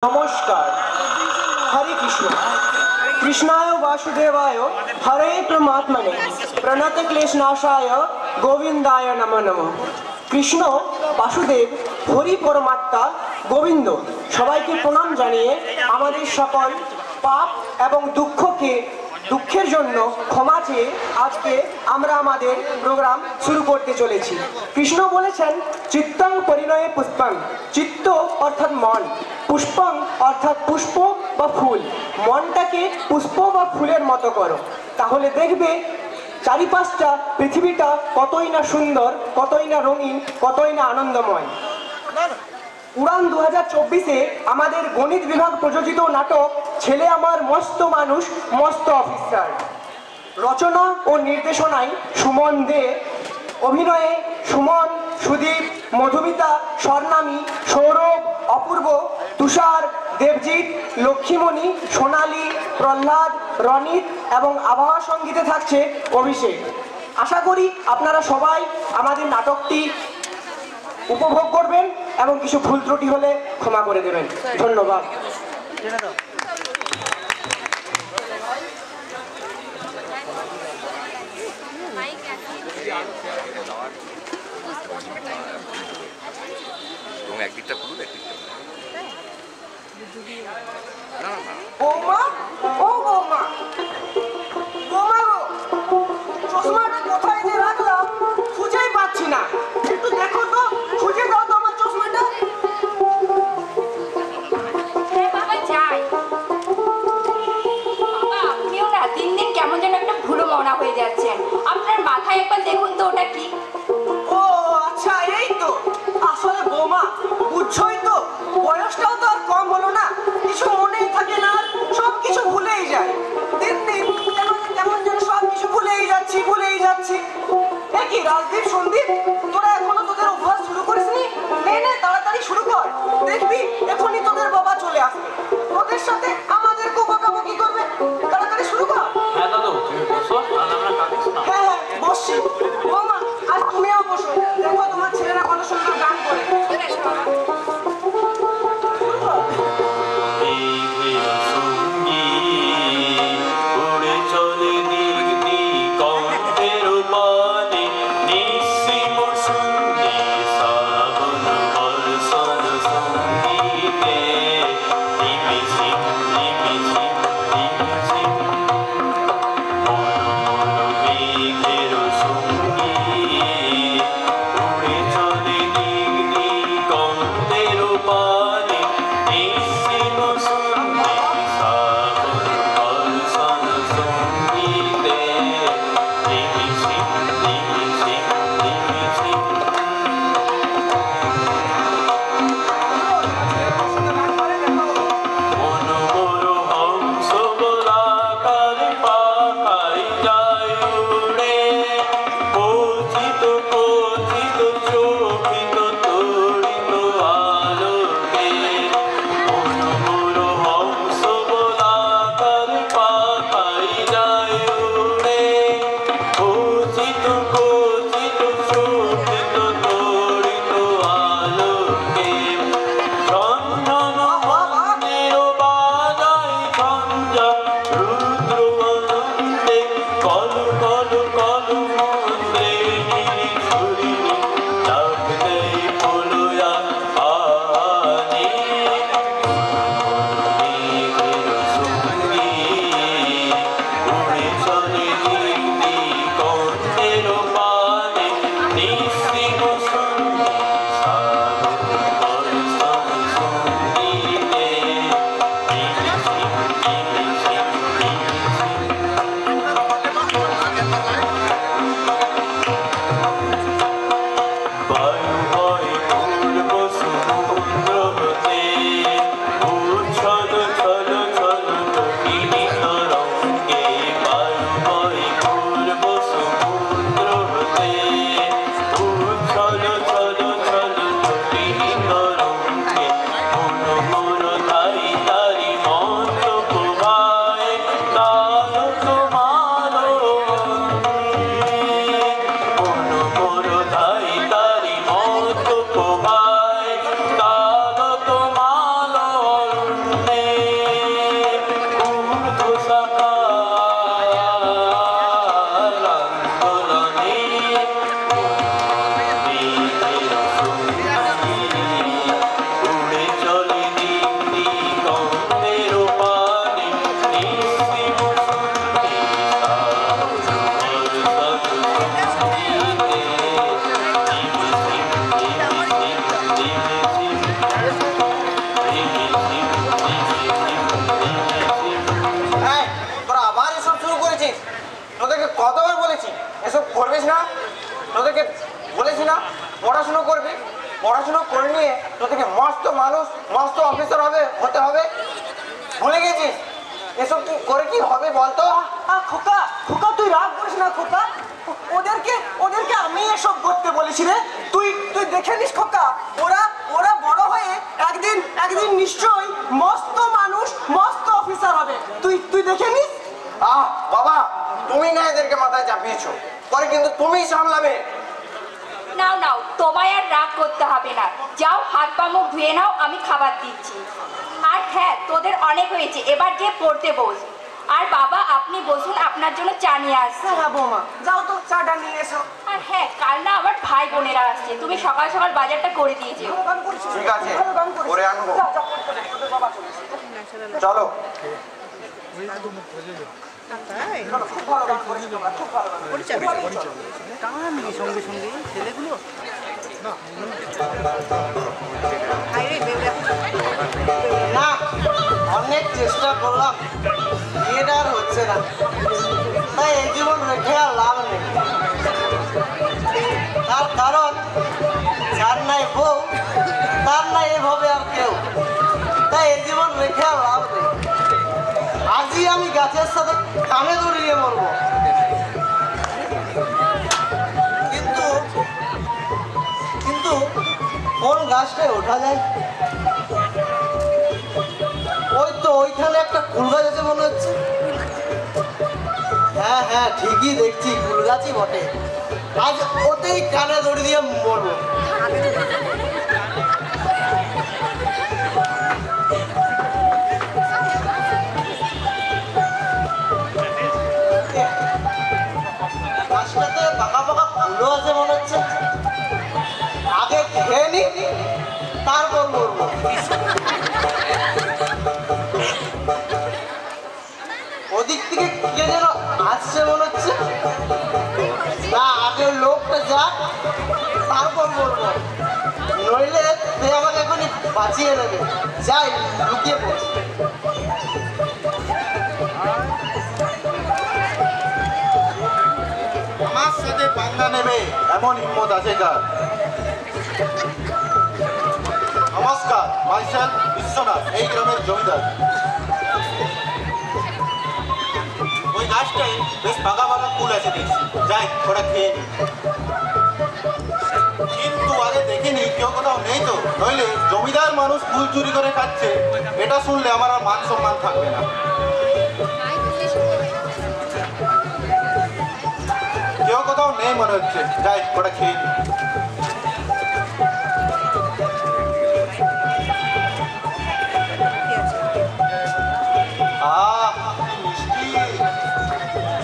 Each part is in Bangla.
नमस्कार। हरे कृष्ण। कृष्णाय वासुदेवाय हरे परमात्मने प्रणत क्लेशनाशाय गोविंदाय नमो नमः। कृष्ण वासुदेव हरि परमात्मा गोविंद सबाइके प्रणाम जानिए आमादेर सकल पाप एवं दुःखेर जन्य क्षमा चेये आजके आमरा आमादेर प्रोग्राम शुरू करते चलेछि। कृष्ण बोलेछेन चित्तं परिणये पुष्पं, चित्त अर्थात मन, पुष्पं अर्थात पुष्प बा फुल, मनटाके पुष्प बा फुलेर मतो करो, ताहले देखबे चारिपाशटा पृथिवीटा कतई ना सुंदर, कतई ना रंगीन, कतई ना आनंदमय। उड़ान 2024 आमादेर गणित विभाग प्रयोजित नाटक छेले आमार मस्त मानुष मस्त अफिसार, रचना और निर्देशनाय सुमन दे, अभिनये सुमन, सुदीप, मधुमिता, स्वर्णामी, सौरभ, अपूर्व, तुषार, देवजीत, लक्ष्मीमणि, सोनाली, प्रहलाद, रनित एवं आबहावा संगीते थाकছে अभिषेक। आशा करी आपनारा सबाई आमादेर नाटकटी उपभोग करबेन एवं किछु भूल त्रुटि होले क्षमा करे देবেন। धन्यवाद। বৌমা, ও বৌমা, বৌমা গো, চশমাটা কোথায় যে রাখলাম খুঁজেই পাচ্ছি না, একটু দেখো তো, খুঁজে দাও তো আমার চশমাটা। হ্যাঁ বাবা যাই। বাবা আপনিও না দিন দিন কেমন যেন একটা ভুলো মনা হয়ে যাচ্ছেন, আপনার মাথায় একবার দেখুন তো ওটা কি। ও আচ্ছা, এই তো আসলে বৌমা, বুঝছই তো বয়সটাও তো আর কম হলো না, কিছু মনেই থাকে না, সব কিছু ভুলেই যায়, দিন দিন কেমন যেন সব কিছু ভুলেই যাচ্ছি। এ কি রাজদীপ, সন্দীপ, তোরা এখনো তোদের অভ্যাস শুরু করিসনি? নে তাড়াতাড়ি শুরু কর, দেখবি এখনই তোদের বাবা চলে আসবে, তোদের সাথে আমাদেরকেও বকাবকি করবে, তাড়াতাড়ি শুরু কর। হ্যাঁ দাদু, তুমি বসো আর আমরা কাকে বলিস না, তোদেরকে বলেছি না পড়াশুনো করবি, পড়াশুনো করে নিয়ে তোদেরকে মস্ত মানুষ মস্ত অফিসার হতে হবে। ভুলে গেছিস? এসব কি করে কি হবে বলতো? খোকা খোকা তুই রাগ করিস না খোকা, ওদেরকে ওদেরকে আমি এসব করতে বলেছি রে। তুই তুই দেখে নিস খোকা, ওরা ওরা বড় হয়ে একদিন একদিন নিশ্চয়ই মস্ত মানুষ মস্ত অফিসার হবে। তুই তুই দেখে নিস। বাবা, তুমি না এদেরকে মাথায় চাপিয়েছো, পরে কিন্তু তুমিই সামলাবে। নাও নাও, তোমায় আর রাগ করতে হবে না, যাও হাত পা মুখ ধুয়ে নাও, আমি খাবার দিচ্ছি। আর হ্যাঁ, তোদের অনেক হয়েছে, এবার গিয়ে পড়তে বস। আর বাবা আপনি বসুন, আপনার জন্য চা নিয়ে আসছি। হ্যাঁ বৌমা, যাও তো চাটা নিয়ে এসো। আর হ্যাঁ, কাল না আমার ভাই বোনেরা আসছে, তুমি সকাল সকাল বাজারটা করে দিয়েছো। ঠিক আছে, করে আনবো। চলো। খুব ভালো গান করেছো তোমরা, খুব ভালো গান করেছো। সঙ্গে সঙ্গে ছেলেগুলো না, অনেক চেষ্টা করলাম, বিয়েটা আর হচ্ছে না, তাই এই জীবন রেখে আর লাভ নেই। তার কারণ যার নাই বউ তার নাই এভাবে আর কেউ, তাই এই জীবন রেখে আর লাভ নেই। আজই আমি গাছের সাথে কানে দড়িয়ে মরবো, কিন্তু কিন্তু কোন গাছটায় ওঠা যায়? ওই তো ওইখানে একটা কুল গাছ আছে মনে হচ্ছে। হ্যাঁ হ্যাঁ, ঠিকই দেখছি, কুল গাছই বটে। আজ ওতেই কানে দড়ি দিয়ে মরবো। গাছটাতে পাকা পাকা ফুলও আছে মনে হচ্ছে। আগে খেয়ে নি, তারপর মরবো। ওদিক থেকে কে যেন আসছে মনে হচ্ছে। না, আগে লোকটা যাক, তারপর বলবো, নইলে সে আমাকে এখনই বাঁচিয়ে নেবে। যাই, লুকিয়ে পড়ছি। আমার সাথে পাঙ্গা নেবে এমন হিম্মত আছে কার? নমস্কার, মাইসেল বিশ্বনাথ, এই গ্রামের জমিদার। ওই গাছটাই বেশ বাঘা বাঘা ফুল আছে দেখছি, যাই ওটা খেয়ে নি। কিন্তু আগে দেখিনি কেউ কোথাও নেই তো, নইলে জমিদার মানুষ ফুল চুরি করে খাচ্ছে, এটা শুনলে আমার আর মান সম্মান থাকবে না। কেউ কোথাও নেই মনে হচ্ছে, যাই ওটা খেয়ে নি।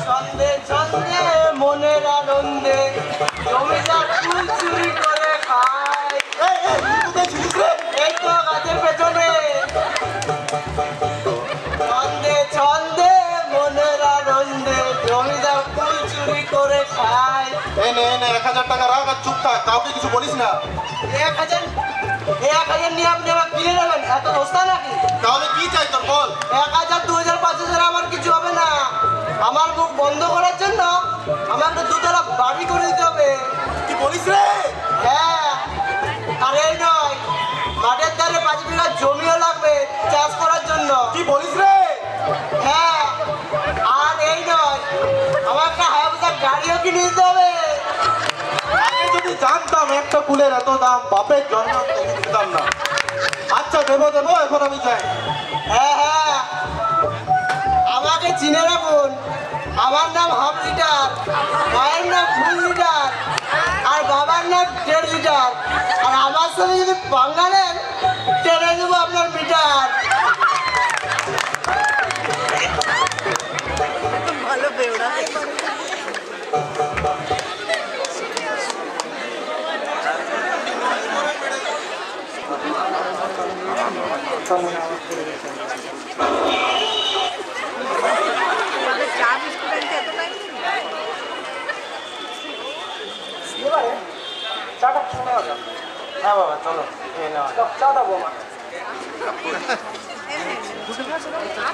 ছন্দে ছন্দে মনের আনন্দে জমিদার ফুল চুরি করে খায়। এই তো গাছের পেছনে। ছন্দে ছন্দে মনের আনন্দে জমিদার ফুল চুরি করে খায়। এই নে 1000 টাকা রাখ আর চুপ থাক, কাউকে কিছু বলিস না। 1000 নিয়ে আপনি আমার কিনে নেবেন? এত সস্তা নাকি? তাহলে কি চাই তোর বল? 1000, 2000, 5000 আমার কিছু হবে না। আমার মুখ বন্ধ করার জন্য আমাকে 2 তলা বাড়ি করে দিতে হবে। কি বলিস রে? হ্যাঁ, আর এই নয়, মাঠের ধারে 5 বিঘা জমিও লাগবে চাষ করার জন্য। কি বলিস রে? হ্যাঁ, আর এই নয়, আমার একটা হায়াবুসা গাড়িও কিনে দিতে হবে। আগে যদি জানতাম একটা ফুলের এত দাম, বাপের জন্ম দিতাম না। আচ্ছা দেবো দেবো, এখন আমি যাই। হ্যাঁ হ্যাঁ, আমাকে চিনে রাখুন, আমার নাম হাফ লিটার, মায়ের নাম ফুল লিটার, আর বাবার নাম 1.5 লিটার। আর আমার সঙ্গে যদি পাঙ্গা নেন, টেনে দেবো আপনার মিটার। ভালো বেউড়া। চা বিস্কুট আনতে এত টাইম? এবারে চাটা খেয়ে নেওয়া যাক। হ্যাঁ বাবা, চলো খেয়ে নেওয়া যাক। চা দাও বৌমা। হ্যাঁ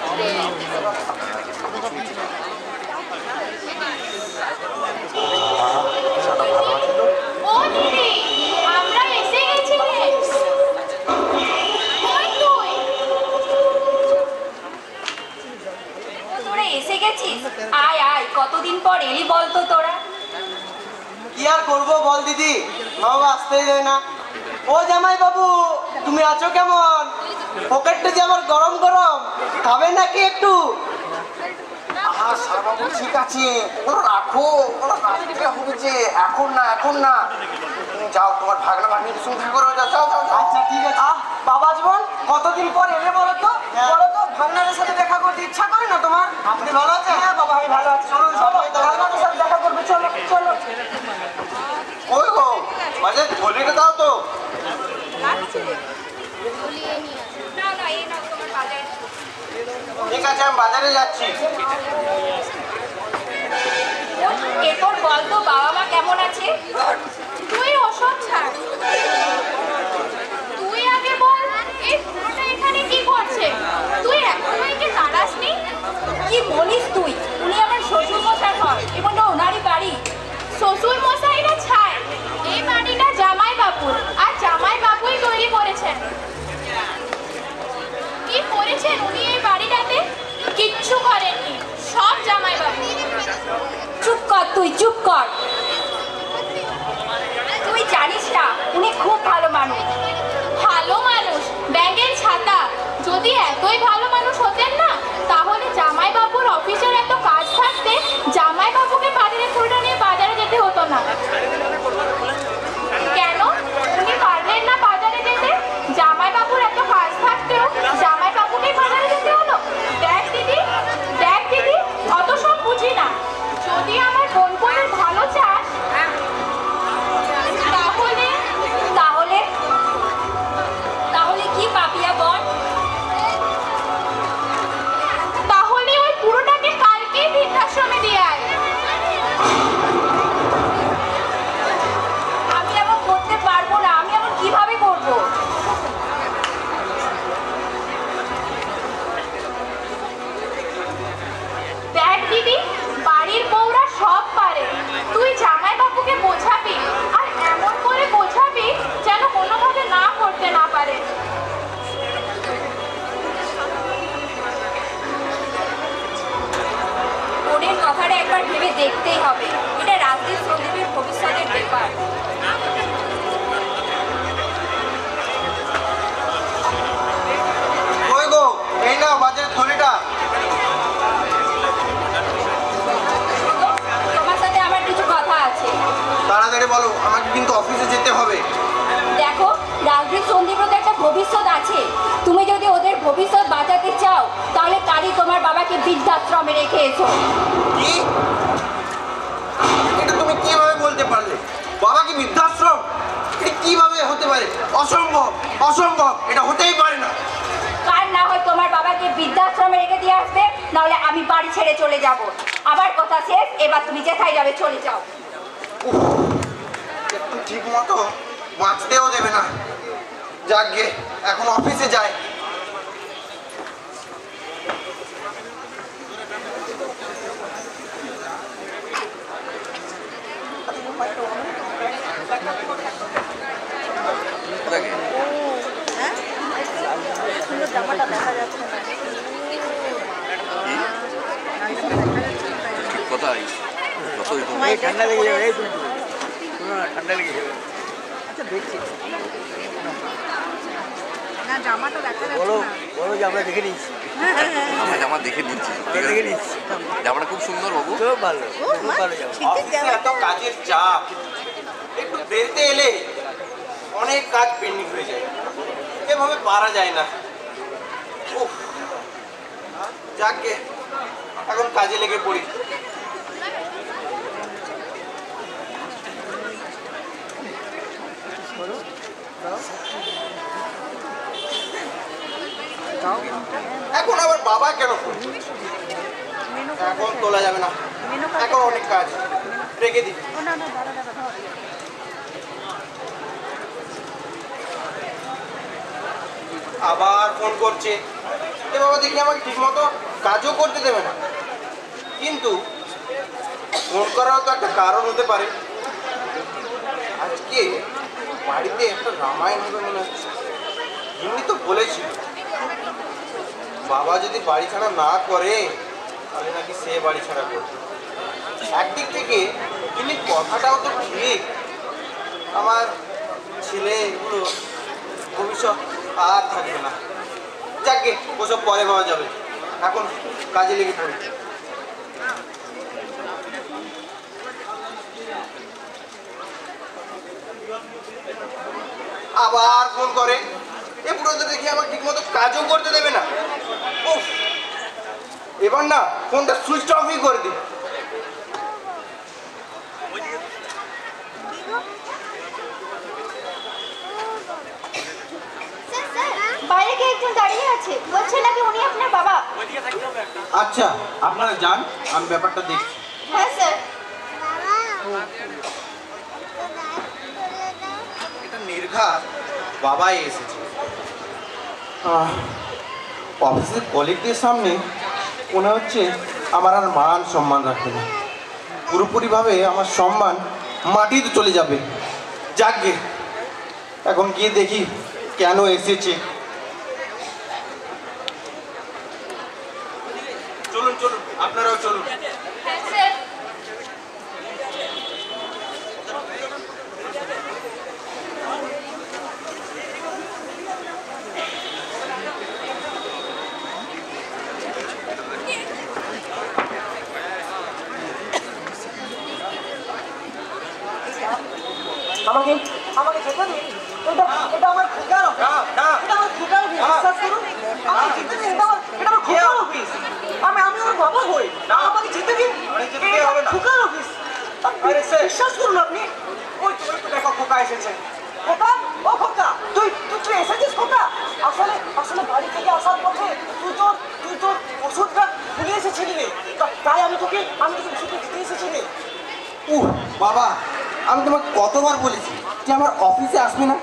এসেছিস? আয় আয়, কতদিন পর এলি বলতো তোরা? কি আর করবো বল দিদি, মা বাবা আসতেই দেয় না। ও জামাই বাবু, তুমি আছো কেমন? পকেটটা যে আমার গরম গরম, খাবে নাকি একটু? সারবাবু ঠিক আছে, ওগুলো রাখো, ওগুলো রাখতে হবে যে, এখন না এখন না। তুমি যাও, তোমার ভাগনা ভাগ্নির সঙ্গে দেখা করো, যাও যাও যাও। আচ্ছা ঠিক আছে। বাবা জীবন, কতদিন পর এলে বলো তো? বলো তো, ভাগনাদের সাথে দেখা করতে ইচ্ছা করে না তোমার? আপনি ভালো আছেন? হ্যাঁ বাবা, আমি ভালো আছি। চলো চলো, ভাগনাদের সাথে দেখা করবে, চলো চলো। ওই গো, মাঝে থলিটা দাও তো। নাও না, এই নাও তোমার বাজারের ছবি। ঠিক আছে, আমি বাজারে যাচ্ছি। এরপর বল তো, বাবা মা কেমন আছে? তুই ওসব ছাড়, তুই আগে বল এই বুড়োটা এখানে কি করছে? তুই এখনো একে তাড়াসনি? কি বলিস তুই? উনি আমার শ্বশুর মশাই হয় এবং ওনারই বাড়ি। শ্বশুর মশাইরা ছাড়, এই বাড়িটা জামাই বাবুর, আর জামাই বাবুই তৈরি করেছেন। কি করেছেন উনি এই বাড়িটাতে? কিচ্ছু করেননি, সব জামাই বাবু। চুপ কর তুই, চুপ কর। তুই জানিস না উনি খুব ভালো মানুষ। ভালো মানুষ? ব্যাঙের ছাতা। যদি এতই ভালো মানুষ হতেন না, তাহলে জামাই বাবুর অফিসের এত কাজ থাকতে জামাই বাবুকে বাজারে ফুলটা নিয়ে বাজারে যেতে হতো না। কেন উনি পারলেন না বাজারে যেতে? জামাই বাবুর এত কাজ থাকতেও জামাই বাবুকে বাজারে যেতে হলো। দেখ দিদি, দেখ দিদি, অত সব বুঝি না। যদি আমার বোন বোনের ভালো চাস, তাহলে তাহলে তাহলে কি পাপিয়া বল? তাহলে ওই পুরোটাকে কালকেই বৃদ্ধাশ্রমে দিয়ে আয়। আমি এমন করতে পারবো না। আমি এমন কিভাবে করবো? দেখ দিদি, বাড়ির বউরা সব পারে। তুই জামাই বাবুকে বোঝাবি, আর এমন করে বোঝাবি যেন কোনোভাবে না করতে না পারে। বোনের কথাটা একবার ভেবে দেখতেই হবে। এটা রাজদীপ সন্দীপের ভবিষ্যতের ব্যাপার। ওই গো, এই নাও বাজারের থলিটা। তোমার সাথে আমার কিছু কথা আছে। তাড়াতাড়ি বলো, আমাকে কিন্তু অফিসে যেতে হবে। দেখো, রাজদীপ সন্দীপের তো একটা ভবিষ্যৎ আছে। তুমি যদি ওদের ভবিষ্যৎ বাঁচাতে চাও, তাহলে কালই তোমার বাবাকে বৃদ্ধাশ্রমে রেখে এসো। কি? এটা তুমি কিভাবে বলতে পারলে? বাবা কি বৃদ্ধাশ্রম? এটা কিভাবে হতে পারে? অসম্ভব, অসম্ভব, এটা হতেই পারে না। কার না হয় তোমার বাবাকে বৃদ্ধাশ্রমে রেখে দিয়ে আসবে, নাহলে আমি বাড়ি ছেড়ে চলে যাব। আমার কথা শেষ, এবার তুমি যেথায় যাবে চলে যাও। একটু ঠিক মতো বাঁচতেও দেবে না। যাক গে, এখন অফিসে যাই। কোথায় যতই হোক ঠান্ডা লেগে যাবে, এই শুনে ঠান্ডা লেগে যাবে। আচ্ছা দেখছি, না জামাটা দেখা যাচ্ছে বলো না। বলো যে আমরা দেখে নিচ্ছি, আমরা জামা দেখে নিচ্ছি। আমরা দেখে নিচ্ছি। জামাটা খুব সুন্দর বাবু। খুব ভালো, ও খুব মা, ভালো যাবো। শীতের অফিসে জামা। এত কাজের চাপ, একটু দেরিতে এলে অনেক কাজ পেন্ডিং হয়ে যায়। এভাবে পারা যায় না। উফ, যাক গে, এখন কাজে লেগে পড়ি। এখন আবার বাবা কেন ফোন? মেনু এখন তোলা যাবে না, মেনু এখন অনেক কাজ, রেখে দিই। ও না না দাঁড়া দাঁড়া ধর। আবার ফোন করছে। এ বাবা দেখি আমাকে ঠিক মতো কাজও করতে দেবে না। কিন্তু ফোন করাও তো একটা কারণ হতে পারে। আজকে বাড়িতে একটা রামায়ণ হবে মনে হচ্ছে। এমনি তো বলেছিল বাবা যদি বাড়ি ছাড়া না করে তাহলে নাকি সে বাড়ি ছাড়া করবে। একদিক থেকে কিন্তু কথাটাও তো ঠিক, আমার ছেলেগুলো ভবিষ্যৎ আর থাকবে না। যাকে ওসব পরে পাওয়া যাবে, এখন কাজে লেগে পড়ি। আবার ফোন করে, এ পুরো তো দেখি আমার ঠিক মতো কাজও করতে দেবে না। উফ, এবার না ফোনটা সুইচ অফই করে দিই। বাইরে কে একজন দাঁড়িয়ে আছে, বলছে নাকি উনি আপনার বাবা। আচ্ছা আপনারা যান, আমি ব্যাপারটা দেখছি। হ্যাঁ স্যার। এটা নির্ঘাত বাবাই এসেছে। অফিসের কলিগদের সামনে মনে হচ্ছে আমার আর মান সম্মান রাখবে না, পুরোপুরিভাবে আমার সম্মান মাটিতে চলে যাবে। যাকগে, এখন গিয়ে দেখি কেন এসেছে। চলুন চলুন, আপনারাও চলুন। হ্যাঁ স্যার। আমাকে আমাকে যেতে দিন। এটা আমার খুকার অফিস। এটা আমার খুকার অফিস, বিশ্বাস করুন। আমাকে যেতে দিন, এটা আমার খুকার অফিস। আমি ওর বাবা হই, আমাকে যেতে দিন। এটা খুকার অফিস, বিশ্বাস করুন আপনি। ওই তো দেখো খোকা এসেছে। খোকা, ও খোকা, তুই এসেছিস খোকা? আসলে বাড়ি থেকে আসার পথে তুই তোর ওষুধটা ভুলে এসেছিলি রে, তাই আমি তোকে ওষুধটা দিতে এসেছি রে। বাবা, আমি তোমাকে কতবার বলেছি যে আমার অফিসে আসবে না।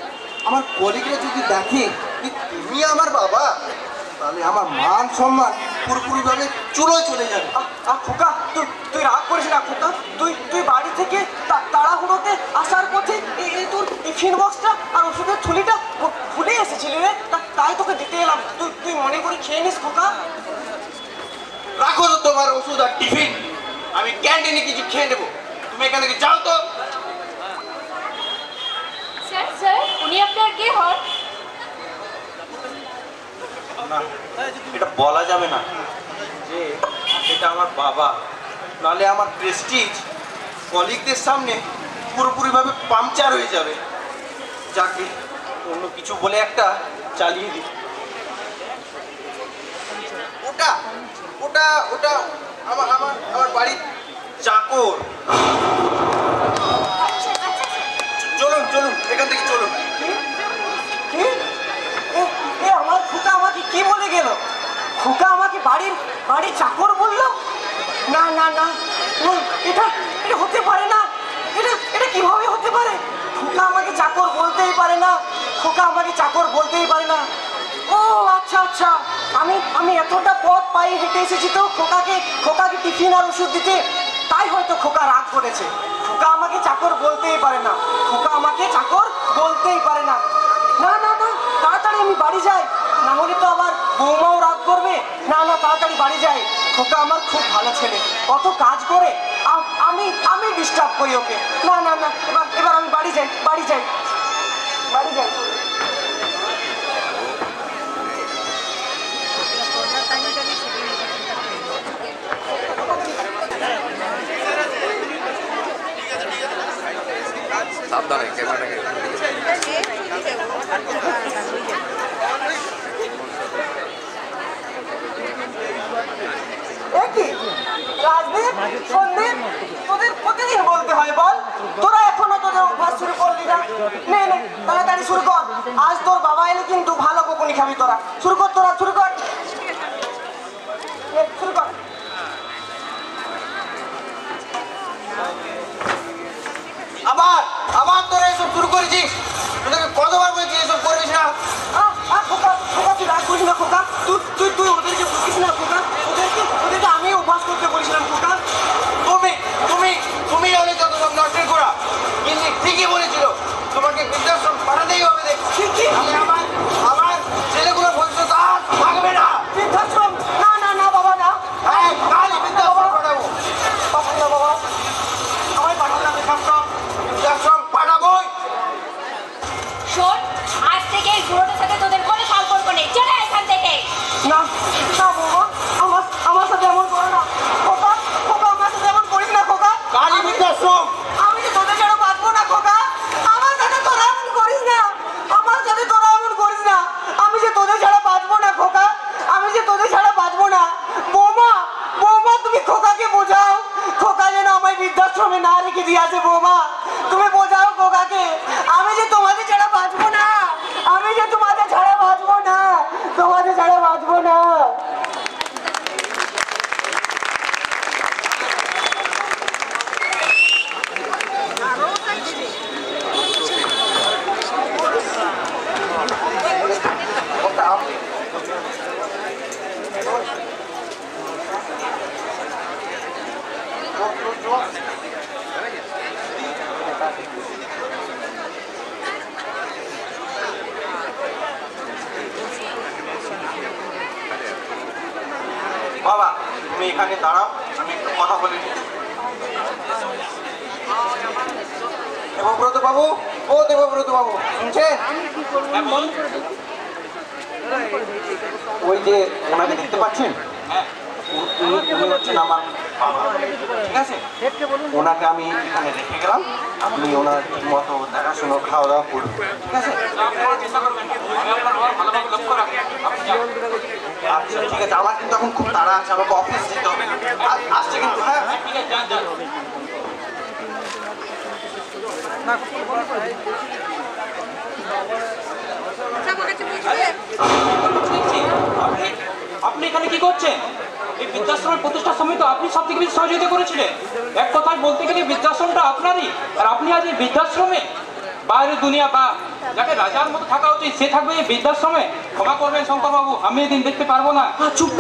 আমার কলিগরা যদি দেখে যে তুমি আমার বাবা, তাহলে আমার মান সম্মান পুরোপুরিভাবে চুলোয় চলে যাবে। খোকা, তুই রাগ করিস না খোকা। তুই বাড়ি থেকে তাড়াহুড়োতে আসার পথে এই তোর টিফিন বক্সটা আর ওষুধের থলিটা ভুলে এসেছিলি রে, তাই তোকে দিতে এলাম। তুই মনে করে খেয়ে নিস খোকা। রাখো তো তোমার ওষুধ আর টিফিন, আমি ক্যান্টিনে কিছু খেয়ে নেবো। তুমি এখান থেকে যাও তো। স্যার, উনি আপনার কে হন? না, এটা বলা যাবে না যে এটা আমার বাবা, নাহলে আমার প্রেস্টিজ কলিগদের সামনে পুরোপুরিভাবে পাংচার হয়ে যাবে। যাকে অন্য কিছু বলে একটা চালিয়ে দিই। ওটা ওটা ওটা আমার বাড়ির চাকর। চলুন চলুন, এখান থেকে চলুন। কি? আমার খোকা আমাকে কি বলে গেল? খোকা আমাকে বাড়ির চাকর বললো? না না না না, এটা হতে পারে না। এটা কিভাবে হতে পারে? খোকা আমাকে চাকর বলতেই পারে না। খোকা আমাকে চাকর বলতেই পারে না। ও আচ্ছা, আমি এতটা পথ পায়ে হেঁটে এসেছি তো খোকাকে টিফিন আর ওষুধ দিতে, তাই হয়তো খোকা রাগ করেছে। খোকা আমাকে চাকর বলতেই পারে না। খোকা আমাকে চাকর বলতেই পারে না। না না না, তাড়াতাড়ি আমি বাড়ি যাই, না হলে তো আবার বৌমাও রাগ করবে। না না, তাড়াতাড়ি বাড়ি যাই। খোকা আমার খুব ভালো ছেলে, কত কাজ করে, আমি ডিস্টার্ব করি ওকে। না না না, এবার আমি বাড়ি যাই। সাবধানে ক্যামেরাটাকে। রাজদীপ, সন্দীপ, তোদের প্রতিদিন বলতে হয় বল? তোরা এখনো তোদের অভ্যাস শুরু করলি না। নে তাড়াতাড়ি শুরু কর। আজ তোর বাবা এলে কিন্তু ভালো বকুনি খাবি তোরা। শুরু কর তোরা, শুরু কর। আবার তোরা এসব শুরু করেছিস? তোদেরকে কতবার বলেছি এসব করিস না। খোকা, তুই রাগ করিস না খোকা। তুই ওদেরকে বকিস না খোকা। ওদেরকে আমি অভ্যাস করতে বলেছিলাম খোকা। তুমি হলে যত সব নষ্টের করা। কিন্তু ঠিকই বলেছিল, তোমাকে বৃদ্ধাশ্রম পাঠাতেই হবে। দেখ আমার ছেলেগুলো ভবিষ্যৎ আর থাকবে এখানে দাঁড়াও, আমি একটু কথা বলে নিই। দেবব্রত বাবু, ও দেবব্রত বাবু, শুনছেন? ওই যে ওনাকে দেখতে পাচ্ছেন, উনি হচ্ছেন আমার বাবা, ঠিক আছে? ওনাকে আমি এখানে রেখে গেলাম, আপনি ওনার মতো দেখাশুনো খাওয়া দাওয়া করুন, ঠিক আছে? আচ্ছা ঠিক আছে, আমার কিন্তু এখন খুব তাড়া আছে, আমাকে অফিস যেতে হবে, আসছে কিন্তু। হ্যাঁ আপনি এখানে কি করছেন? এই বৃদ্ধাশ্রমের প্রতিষ্ঠার সময় তো আপনি সব থেকে বেশি সহযোগিতা করেছিলেন। এক কথায় বলতে গেলে বৃদ্ধাশ্রমটা আপনারই, আর আপনি আজ এই বৃদ্ধাশ্রমে বাইরের দুনিয়া বা যাকে রাজার মতো থাকা উচিত সে থাকবে এই বৃদ্ধাশ্রমে। ক্ষমা করবেন শঙ্করবাবু, আমি এদিন দেখতে পারবো না। চুপ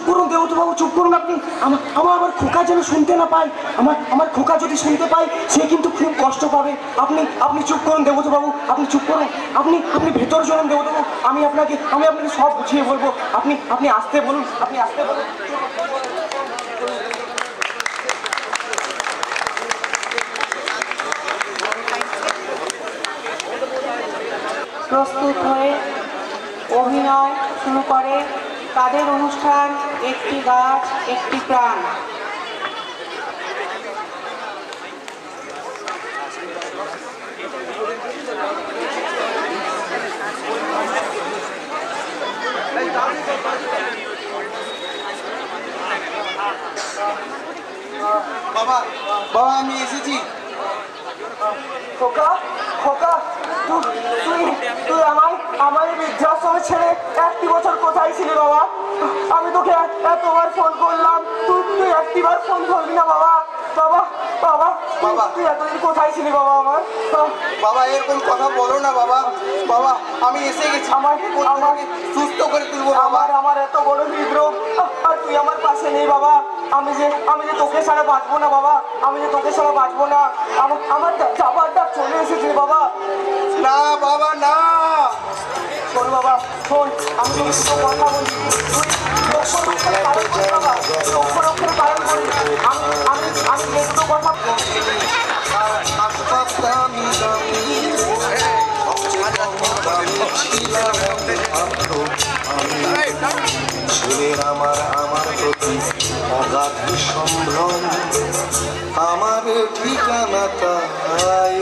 করুন দেবতবাবু, চুপ করুন আপনি। আমার খোকা যেন শুনতে না পায়, আমার খোকা যদি শুনতে পায় সে কিন্তু খুব কষ্ট পাবে। আপনি চুপ করুন দেবতবাবু, আপনি চুপ করুন। আপনি ভেতর চলুন দেবতবাবু, আমি আপনাকে সব বুঝিয়ে বলবো। আপনি আসতে বলুন, আপনি আসতে বলুন। প্রস্তুত হয়ে অভিনয় শুরু করে তাদের অনুষ্ঠান একটি গাছ একটি প্রাণ। বাবা, বাবা আমি এসেছি। খোকা তুই আমার বৃদ্ধাশ্রমে ছেড়ে 1 বছর কোথায় ছিলি বাবা? আমি তোকে এতবার ফোন করলাম, তুই একটিবার ফোন ধরবি না বাবা। তুই এতদিন কোথায় ছিলি বাবা আমার? বাবা এরকম কথা বলো না বাবা। বাবা আমি এসে গেছি, আমাকে সুস্থ করে তুলবো বাবা। আমার এত বড় হৃদরোগ আর তুই আমার পাশে নেই বাবা। আমি যে তোকে ছাড়া বাঁচবো না বাবা, আমি যে তোকে ছাড়া বাঁচবো না। আমার যাবার ডাক চলে এসেছে বাবা। না বাবা না, শোন বাবা শোন, আমি তোকে দুটো কথা বলছি, তুই অক্ষর অক্ষরে পালন করিস। আমি যে দুটো কথা ছেলের আমার প্রতি অগাধ সম্ভ্রম, আমার ঠিকানা তাই